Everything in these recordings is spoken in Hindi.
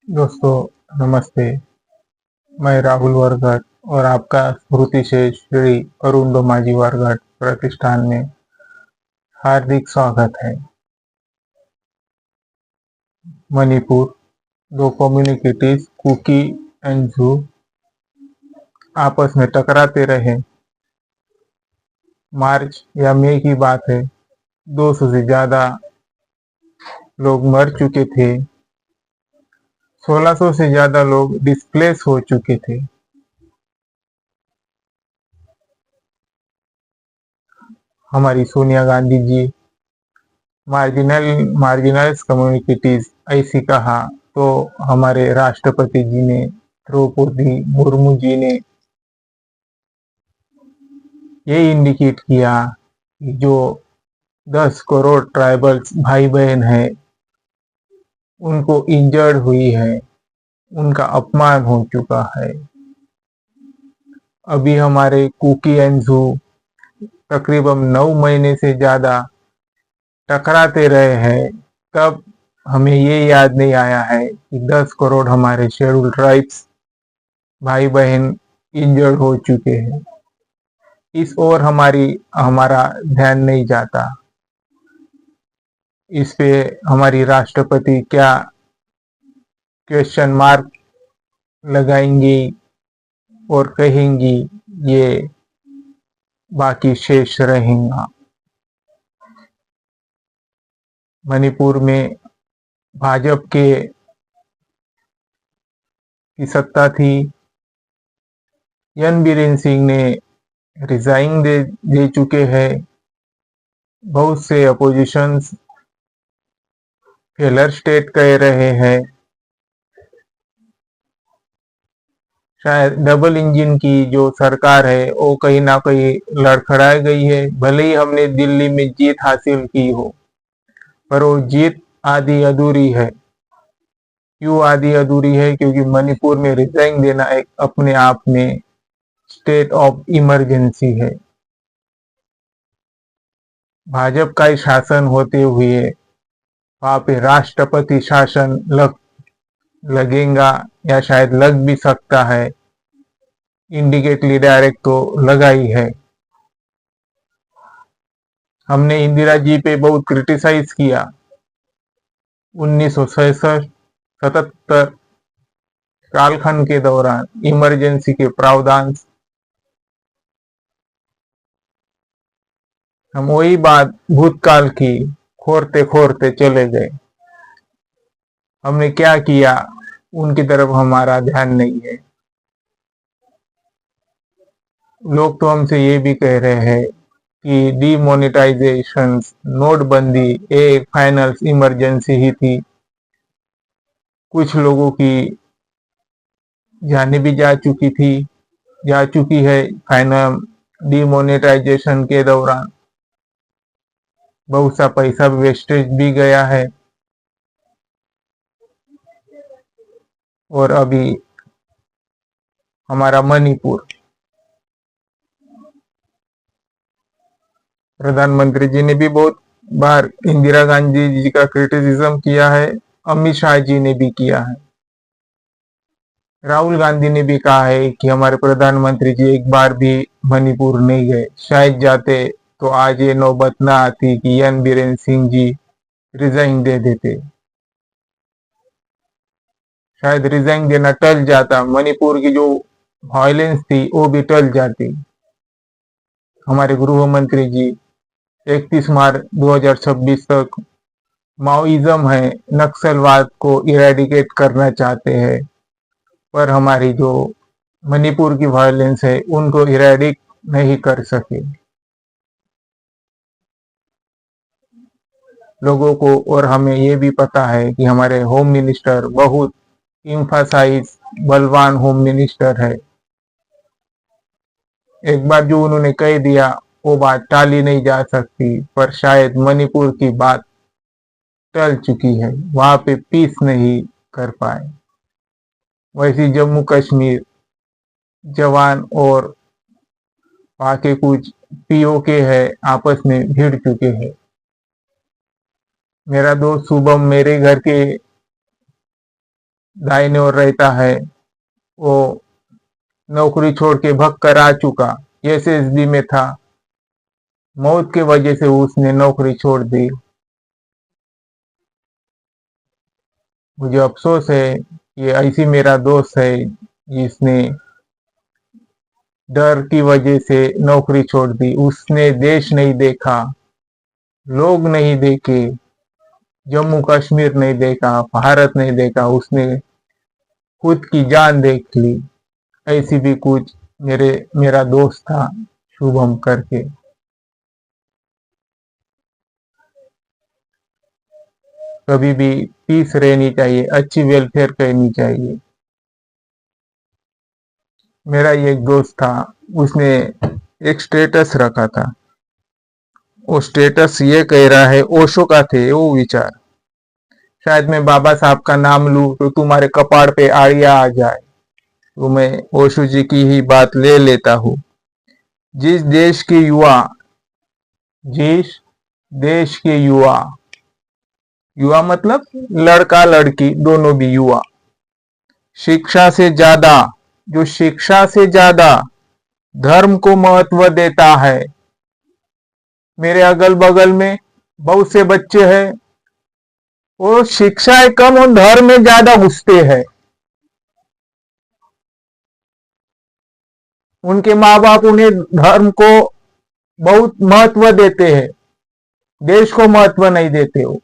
दोस्तों नमस्ते। मैं राहुल वरघट और आपका स्मृति से श्री अरुणोमाजी वरघट प्रतिष्ठान में हार्दिक स्वागत है। मणिपुर, दो कम्युनिटीज कुकी एंड जू आपस में टकराते रहे। मार्च या मई की बात है, 200 से ज्यादा लोग मर चुके थे। 1600 से ज्यादा लोग डिस्प्लेस हो चुके थे। हमारी सोनिया गांधी जी मार्जिनल्स कम्युनिटीज ऐसी कहा तो हमारे राष्ट्रपति जी ने, द्रौपदी मुर्मू जी ने ये इंडिकेट किया कि जो 10 करोड़ ट्राइबल्स भाई बहन है उनको इंजर्ड हुई है, उनका अपमान हो चुका है। अभी हमारे कुकी एंड जू तकरीबन 9 महीने से ज्यादा टकराते रहे हैं, तब हमें ये याद नहीं आया है कि 10 करोड़ हमारे शेड्यूल ट्राइब्स भाई बहन इंजर्ड हो चुके हैं। इस ओर हमारा ध्यान नहीं जाता। इस पे हमारी राष्ट्रपति क्या क्वेश्चन मार्क लगाएंगी और कहेंगी, ये बाकी शेष रहेगा। मणिपुर में भाजपा की सत्ता थी। एन बीरेन सिंह ने रिजाइन दे चुके हैं। बहुत से अपोजिशंस फेलर स्टेट कह रहे हैं। शायद डबल इंजन की जो सरकार है वो कहीं ना कहीं लड़खड़ा गई है। भले ही हमने दिल्ली में जीत हासिल की हो, पर वो जीत आधी अधूरी है। क्यों आधी अधूरी है? क्योंकि मणिपुर में रिजाइन देना एक अपने आप में स्टेट ऑफ इमरजेंसी है। भाजपा का ही शासन होते हुए वहां पे राष्ट्रपति शासन लगेगा या शायद लग भी सकता है। इंडिकेटली डायरेक्ट तो लगा ही है। हमने इंदिरा जी पे बहुत क्रिटिसाइज किया। 1967-77 कालखंड के दौरान इमरजेंसी के प्रावधान, हम वही बात भूतकाल की खोरते खोरते चले गए। हमने क्या किया उनकी तरफ हमारा ध्यान नहीं है। लोग तो हमसे ये भी कह रहे हैं कि डीमोनेटाइजेशन, नोटबंदी एक फाइनल इमरजेंसी ही थी। कुछ लोगों की जाने भी जा चुकी है। फाइनल डीमोनेटाइजेशन के दौरान बहुत सा पैसा वेस्टेज भी गया है। और अभी हमारा मणिपुर, प्रधानमंत्री जी ने भी बहुत बार इंदिरा गांधी जी का क्रिटिसिज्म किया है। अमित शाह जी ने भी किया है। राहुल गांधी ने भी कहा है कि हमारे प्रधानमंत्री जी एक बार भी मणिपुर नहीं गए। शायद जाते तो आज ये नौबत ना आती कि एन बीरेन सिंह जी रिजाइन दे देते। शायद रिजाइन देना टल जाता, मणिपुर की जो वायलेंस थी वो भी टल जाती। हमारे गृह मंत्री जी 31 मार्च 2026 तक माओइज्म है, नक्सलवाद को इरेडिकेट करना चाहते हैं, पर हमारी जो मणिपुर की वायलेंस है उनको इरेडिक नहीं कर सके। लोगों को और हमें ये भी पता है कि हमारे होम मिनिस्टर बहुत इम्फासाइज बलवान होम मिनिस्टर है। एक बार जो उन्होंने कह दिया वो बात टाली नहीं जा सकती। पर शायद मणिपुर की बात टल चुकी है, वहां पे पीस नहीं कर पाए। वैसे जम्मू कश्मीर जवान और वहां के कुछ पीओके है आपस में भिड़ चुके हैं। मेरा दोस्त शुभम मेरे घर के दाहिने ओर रहता है, वो नौकरी छोड़ के भग कर आ चुका, एसएसबी में था, मौत के वजह से उसने नौकरी छोड़ दी। मुझे अफसोस है, ये ऐसी मेरा दोस्त है जिसने डर की वजह से नौकरी छोड़ दी। उसने देश नहीं देखा, लोग नहीं देखे, जम्मू कश्मीर नहीं देखा, भारत नहीं देखा, उसने खुद की जान देख ली। ऐसी भी कुछ मेरा दोस्त था शुभम करके। कभी भी पीस रहनी चाहिए, अच्छी वेलफेयर करनी चाहिए। मेरा एक दोस्त था, उसने एक स्टेटस रखा था, वो स्टेटस ये कह रहा है, ओशो का थे वो विचार, शायद मैं बाबा साहब का नाम लूं तो तुम्हारे कपाड़ पे आड़िया आ जाए, तो मैं ओशो जी की ही बात ले लेता हूँ। जिस देश के युवा युवा मतलब लड़का लड़की दोनों भी युवा, शिक्षा से ज्यादा धर्म को महत्व देता है। मेरे अगल बगल में बहुत से बच्चे हैं, वो शिक्षाएं कम और धर्म में ज्यादा घुसते हैं। उनके माँ बाप उन्हें धर्म को बहुत महत्व देते हैं, देश को महत्व नहीं देते हो।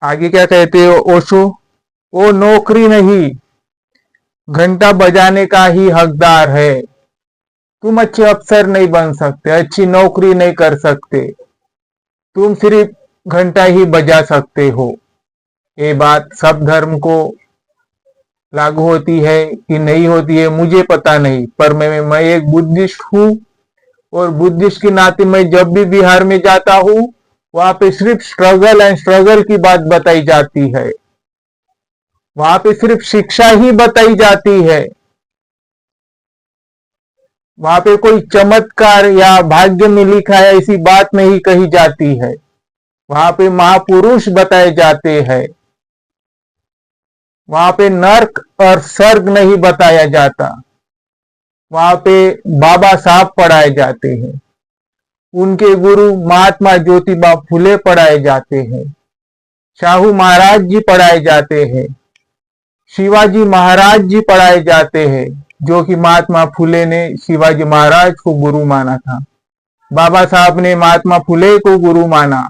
आगे क्या कहते हो ओशो, वो नौकरी नहीं, घंटा बजाने का ही हकदार है। तुम अच्छे अफसर नहीं बन सकते, अच्छी नौकरी नहीं कर सकते, तुम सिर्फ घंटा ही बजा सकते हो। ये बात सब धर्म को लागू होती है कि नहीं होती है मुझे पता नहीं, पर मैं एक बुद्धिस्ट हूँ, और बुद्धिस्ट के नाते मैं जब भी बिहार में जाता हूँ, वहां पे सिर्फ स्ट्रगल की बात बताई जाती है, वहां पे सिर्फ शिक्षा ही बताई जाती है। वहां पे कोई चमत्कार या भाग्य में लिखा है ऐसी बात नहीं कही जाती है, वहां पे महापुरुष बताए जाते हैं, वहां पे नर्क और स्वर्ग नहीं बताया जाता, वहां पे बाबा साहब पढ़ाए जाते हैं, उनके गुरु महात्मा ज्योतिबा फुले पढ़ाए जाते हैं, शाहू महाराज जी पढ़ाए जाते हैं, शिवाजी महाराज जी पढ़ाए जाते हैं, जो कि महात्मा फुले ने शिवाजी महाराज को गुरु माना था, बाबा साहब ने महात्मा फुले को गुरु माना।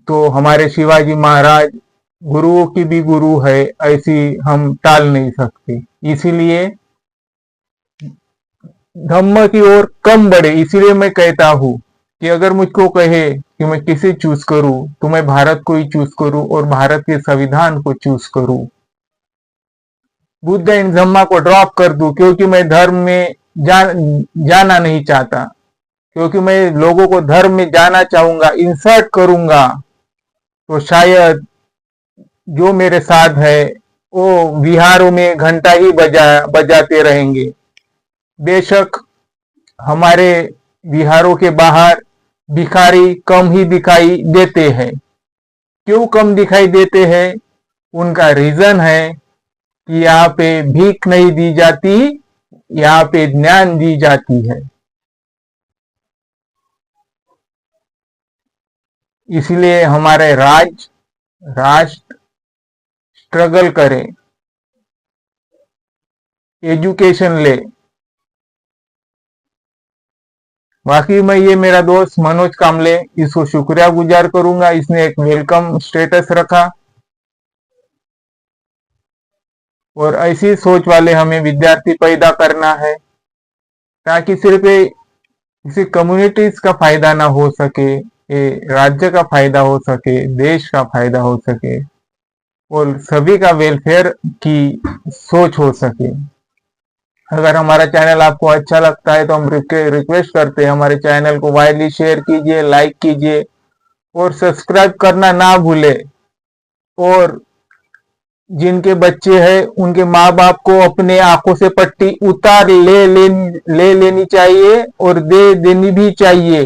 तो हमारे शिवाजी महाराज गुरुओं की भी गुरु है, ऐसी हम टाल नहीं सकते। इसीलिए धम्म की ओर कम बढ़े। इसीलिए मैं कहता हूं कि अगर मुझको कहे कि मैं किसे चूज करूं, तो मैं भारत को ही चूज करूं और भारत के संविधान को चूज करूं। बुद्ध एंड धम्मा को ड्रॉप कर दूं, क्योंकि मैं धर्म में जाना नहीं चाहता, क्योंकि मैं लोगों को धर्म में जाना चाहूंगा, इंसर्ट करूंगा, तो शायद जो मेरे साथ है वो विहारों में घंटा ही बजाते रहेंगे। बेशक हमारे विहारों के बाहर भिखारी कम ही दिखाई देते हैं। क्यों कम दिखाई देते हैं? उनका रीजन है कि यहाँ पे भीख नहीं दी जाती, यहाँ पे ज्ञान दी जाती है। इसलिए हमारे राष्ट्र स्ट्रगल करे, एजुकेशन ले। बाकी मैं ये मेरा दोस्त मनोज कामले, इसको शुक्रिया गुजार करूंगा, इसने एक वेलकम स्टेटस रखा। और ऐसी सोच वाले हमें विद्यार्थी पैदा करना है, ताकि सिर्फ किसी कम्युनिटीज का फायदा ना हो सके, राज्य का फायदा हो सके, देश का फायदा हो सके, और सभी का वेलफेयर की सोच हो सके। अगर हमारा चैनल आपको अच्छा लगता है तो हम रिक्वेस्ट करते हैं हमारे चैनल को वाइडली शेयर कीजिए, लाइक कीजिए और सब्सक्राइब करना ना भूले। और जिनके बच्चे हैं उनके माँ बाप को अपने आंखों से पट्टी उतार ले लेनी चाहिए और दे देनी भी चाहिए।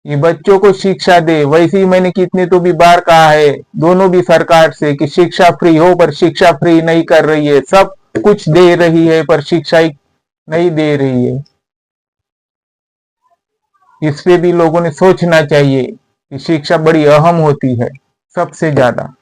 ये बच्चों को शिक्षा दे। वैसे ही मैंने कितने तो भी बार कहा है दोनों भी सरकार से कि शिक्षा फ्री हो, पर शिक्षा फ्री नहीं कर रही है। सब कुछ दे रही है पर शिक्षा ही नहीं दे रही है। इस पे भी लोगों ने सोचना चाहिए कि शिक्षा बड़ी अहम होती है सबसे ज्यादा।